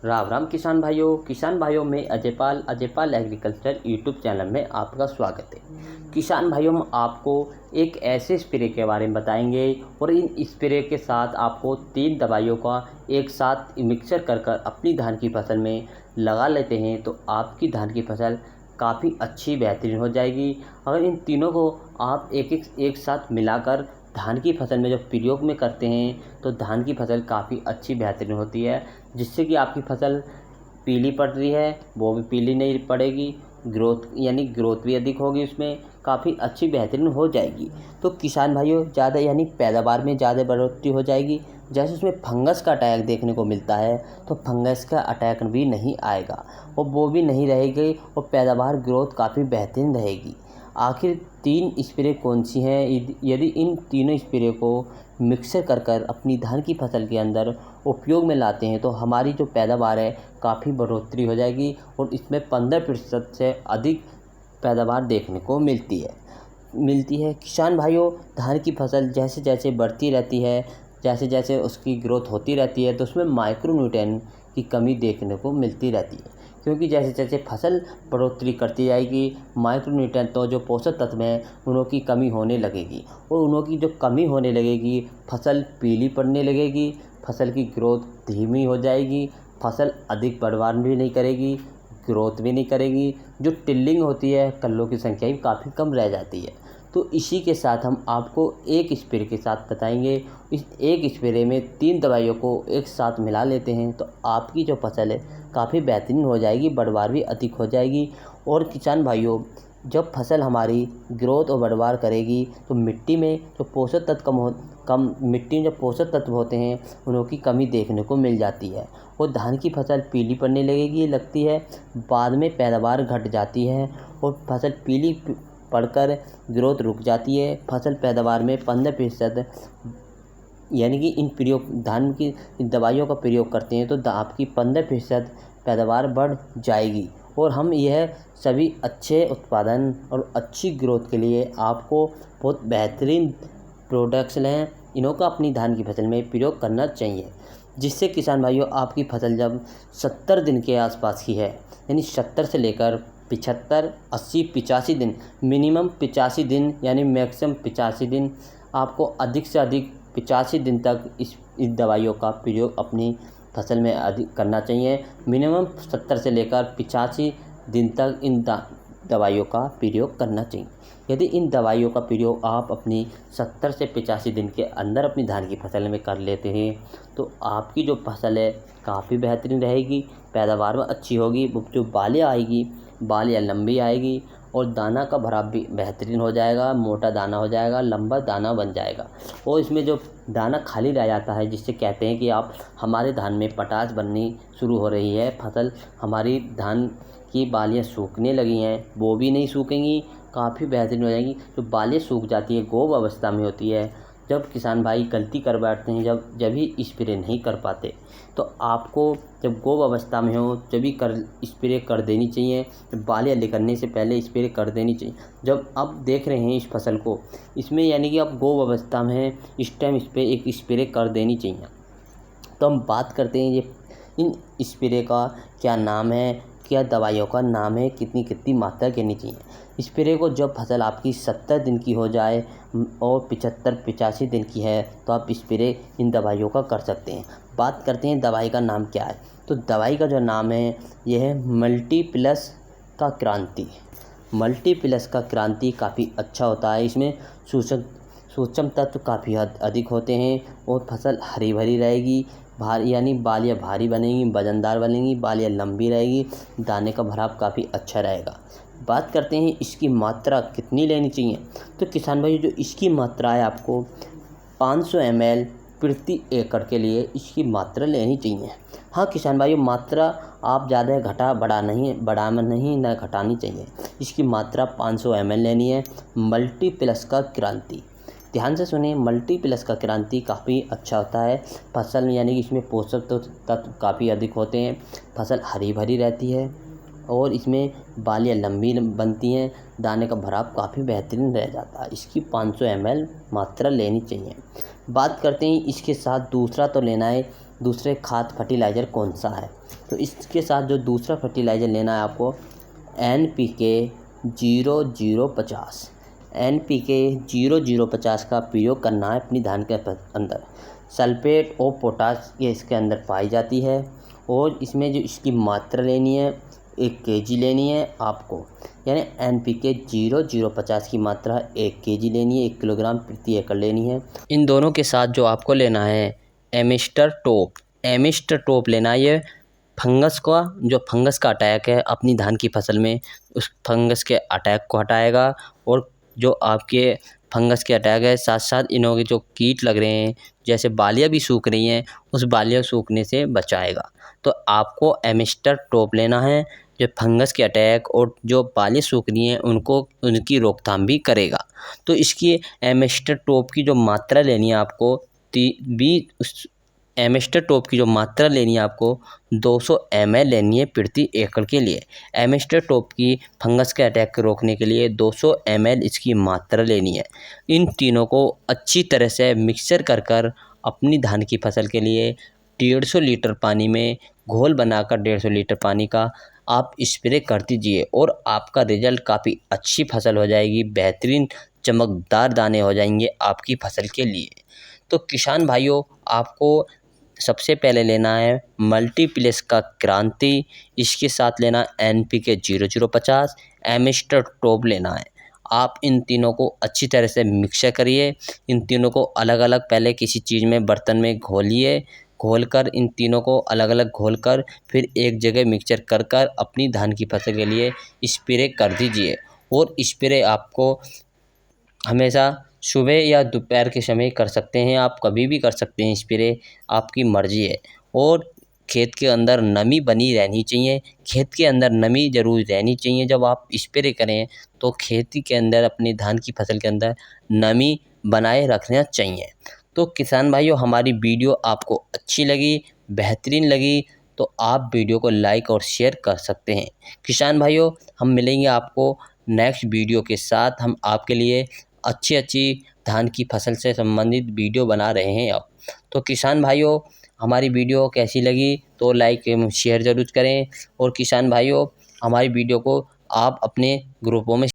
राम राम किसान भाइयों में अजयपाल एग्रीकल्चर यूट्यूब चैनल में आपका स्वागत है। किसान भाइयों, हम आपको एक ऐसे स्प्रे के बारे में बताएंगे और इन स्प्रे के साथ आपको 3 दवाइयों का एक साथ मिक्सर कर अपनी धान की फसल में लगा लेते हैं तो आपकी धान की फसल काफ़ी अच्छी बेहतरीन हो जाएगी। अगर इन तीनों को आप एक साथ मिलाकर धान की फसल में जब प्रयोग में करते हैं तो धान की फसल काफ़ी अच्छी बेहतरीन होती है, जिससे कि आपकी फसल पीली पड़ रही है वो भी पीली नहीं पड़ेगी, ग्रोथ भी अधिक होगी, उसमें काफ़ी अच्छी बेहतरीन हो जाएगी। तो किसान भाइयों, ज़्यादा पैदावार में ज़्यादा बढ़ोतरी हो जाएगी। जैसे उसमें फंगस का अटैक देखने को मिलता है तो फंगस का अटैक भी नहीं आएगा और वो भी नहीं रहेगी और पैदावार ग्रोथ काफ़ी बेहतरीन रहेगी। आखिर 3 स्प्रे कौन सी हैं? यदि इन तीनों स्प्रे को मिक्सर कर अपनी धान की फसल के अंदर उपयोग में लाते हैं तो हमारी जो पैदावार है काफ़ी बढ़ोतरी हो जाएगी और इसमें 15% से अधिक पैदावार देखने को मिलती है। किसान भाइयों, धान की फसल जैसे जैसे बढ़ती रहती है, जैसे जैसे उसकी ग्रोथ होती रहती है तो उसमें माइक्रोन्यूट्रिएंट की कमी देखने को मिलती रहती है, क्योंकि जैसे जैसे फसल बढ़ोतरी करती जाएगी माइक्रोन्यूट्रिएंट तो जो पोषक तत्व हैं उनों की कमी होने लगेगी और उनों की जो कमी होने लगेगी फसल पीली पड़ने लगेगी, फसल की ग्रोथ धीमी हो जाएगी, फसल अधिक पैदावार भी नहीं करेगी, ग्रोथ भी नहीं करेगी, जो टिल्लिंग होती है कल्लों की संख्या भी काफ़ी कम रह जाती है। तो इसी के साथ हम आपको एक स्प्रे के साथ बताएंगे। इस एक स्प्रे में 3 दवाइयों को एक साथ मिला लेते हैं तो आपकी जो फसल है काफ़ी बेहतरीन हो जाएगी, पैदावार भी अधिक हो जाएगी। और किसान भाइयों, जब फसल हमारी ग्रोथ और पैदावार करेगी तो मिट्टी में जो पोषक तत्व मिट्टी में जो पोषक तत्व होते हैं उनों की कमी देखने को मिल जाती है और धान की फसल पीली पड़ने लगती है, बाद में पैदावार घट जाती है और फसल पीली पड़कर ग्रोथ रुक जाती है। फसल पैदावार में 15% यानी कि धान की दवाइयों का प्रयोग करते हैं तो आपकी 15% पैदावार बढ़ जाएगी। और हम यह सभी अच्छे उत्पादन और अच्छी ग्रोथ के लिए आपको बहुत बेहतरीन प्रोडक्ट्स हैं, इन्हों का अपनी धान की फसल में प्रयोग करना चाहिए, जिससे किसान भाइयों आपकी फसल जब 70 दिन के आसपास की है, यानी 70 से लेकर 75, 80, 85 दिन, मिनिमम 85 दिन यानी मैक्सिमम 85 दिन, आपको अधिक से अधिक 85 दिन तक इस दवाइयों का प्रयोग अपनी फसल में अधिक करना चाहिए। मिनिमम 70 से लेकर 85 दिन तक इन दवाइयों का प्रयोग करना चाहिए। यदि इन दवाइयों का प्रयोग आप अपनी 70 से 85 दिन के अंदर अपनी धान की फसल में कर लेते हैं तो आपकी जो फसल है काफ़ी बेहतरीन रहेगी, पैदावार में अच्छी होगी, जो बालियाँ आएगी बालियाँ लंबी आएगी और दाना का भराव भी बेहतरीन हो जाएगा, मोटा दाना हो जाएगा, लंबा दाना बन जाएगा। और इसमें जो दाना खाली रह जाता है जिससे कहते हैं कि आप हमारे धान में पटास बननी शुरू हो रही है, फसल हमारी धान की बालियाँ सूखने लगी हैं, वो भी नहीं सूखेंगी, काफ़ी बेहतरीन हो जाएंगी। जो बालियाँ सूख जाती है गोब अवस्था में होती है, जब किसान भाई गलती कर बैठते हैं जब ही स्प्रे नहीं कर पाते तो आपको जब गोब अवस्था में हो जब ही स्प्रे कर देनी चाहिए, बालियाँ निकलने से पहले स्प्रे कर देनी चाहिए। जब आप देख रहे हैं इस फसल को, इसमें यानी कि आप गोब अवस्था में हैं, इस टाइम इस पर एक स्प्रे कर देनी चाहिए। तो हम बात करते हैं ये इन स्प्रे का क्या नाम है, क्या दवाइयों का नाम है, कितनी कितनी मात्रा करनी चाहिए। स्प्रे को जब फसल आपकी 70 दिन की हो जाए और 75-85 दिन की है तो आप स्प्रे इन दवाइयों का कर सकते हैं। बात करते हैं दवाई का नाम क्या है, तो दवाई का जो नाम है यह है मल्टीप्लस का क्रांति। मल्टीप्लस का क्रांति काफ़ी अच्छा होता है, इसमें सूक्ष्म तत्व काफ़ी अधिक होते हैं और फसल हरी भरी रहेगी, भारी यानी बालियाँ भारी बनेंगी, वजनदार बनेंगी, बालियाँ लंबी रहेगी, दाने का भराव काफ़ी अच्छा रहेगा। बात करते हैं इसकी मात्रा कितनी लेनी चाहिए, तो किसान भाई जो इसकी मात्रा है आपको 500 ml प्रति एकड़ के लिए इसकी मात्रा लेनी चाहिए। हाँ किसान भाई, मात्रा आप ज़्यादा बढ़ाना नहीं ना घटानी चाहिए, इसकी मात्रा 500 ml लेनी है। मल्टीप्लस का क्रांति, ध्यान से सुनिए, मल्टीप्लस का क्रांति काफ़ी अच्छा होता है फसल में, यानी कि इसमें पोषक तत्व काफ़ी अधिक होते हैं, फसल हरी भरी रहती है और इसमें बालियाँ लंबी बनती हैं, दाने का भराव काफ़ी बेहतरीन रह जाता है। इसकी 500 ml मात्रा लेनी चाहिए। बात करते हैं इसके साथ दूसरा तो लेना है दूसरे खाद फर्टिलाइज़र कौन सा है। तो इसके साथ जो दूसरा फर्टिलाइज़र लेना है आपको NPK 0050 NPK 0050 का प्रयोग करना है अपनी धान के अंदर। सल्फेट और पोटाश ये इसके अंदर पाई जाती है और इसमें जो इसकी मात्रा लेनी है 1 kg लेनी है आपको, यानी NPK 0050 की मात्रा 1 kg लेनी है, 1 किलोग्राम प्रति एकड़ लेनी है। इन दोनों के साथ जो आपको लेना है एमिस्टर टॉप लेना है। ये फंगस का अटैक है अपनी धान की फसल में, उस फंगस के अटैक को हटाएगा और जो आपके फंगस के अटैक है साथ साथ इनों के जो कीट लग रहे हैं, जैसे बालियाँ भी सूख रही हैं, उस बालियाँ सूखने से बचाएगा। तो आपको एमिस्टर टॉप लेना है जो फंगस के अटैक और जो बालियाँ सूख रही हैं उनकी रोकथाम भी करेगा। तो इसकी एमिस्टर टॉप की जो मात्रा लेनी है आपको एमिस्टर टॉप की जो मात्रा लेनी है आपको 200 ml लेनी है प्रति एकड़ के लिए। एमिस्टर टॉप की फंगस के अटैक को रोकने के लिए 200 ml इसकी मात्रा लेनी है। इन तीनों को अच्छी तरह से मिक्सर कर अपनी धान की फसल के लिए 150 लीटर पानी में घोल बनाकर 150 लीटर पानी का आप स्प्रे कर दीजिए और आपका रिजल्ट काफ़ी अच्छी फसल हो जाएगी, बेहतरीन चमकदार दाने हो जाएंगे आपकी फसल के लिए। तो किसान भाइयों, आपको सबसे पहले लेना है मल्टीप्लेक्स का क्रांति, इसके साथ लेना NPK 0050, एमिस्टर टॉप लेना है। आप इन तीनों को अच्छी तरह से मिक्स करिए। इन तीनों को अलग अलग पहले किसी चीज़ में बर्तन में घोलकर इन तीनों को अलग अलग घोलकर फिर एक जगह मिक्सचर कर अपनी धान की फसल के लिए स्प्रे कर दीजिए। और स्प्रे आपको हमेशा सुबह या दोपहर के समय कर सकते हैं, आप कभी भी कर सकते हैं स्प्रे, आपकी मर्ज़ी है। और खेत के अंदर नमी बनी रहनी चाहिए, खेत के अंदर नमी ज़रूर रहनी चाहिए। जब आप स्प्रे करें तो खेती के अंदर अपनी धान की फसल के अंदर नमी बनाए रखना चाहिए। तो किसान भाइयों, हमारी वीडियो आपको अच्छी लगी, बेहतरीन लगी तो आप वीडियो को लाइक और शेयर कर सकते हैं। किसान भाइयों, हम मिलेंगे आपको नेक्स्ट वीडियो के साथ। हम आपके लिए अच्छी धान की फसल से संबंधित वीडियो बना रहे हैं अब। तो किसान भाइयों, हमारी वीडियो कैसी लगी तो लाइक एवं शेयर ज़रूर करें। और किसान भाइयों, हमारी वीडियो को आप अपने ग्रुपों में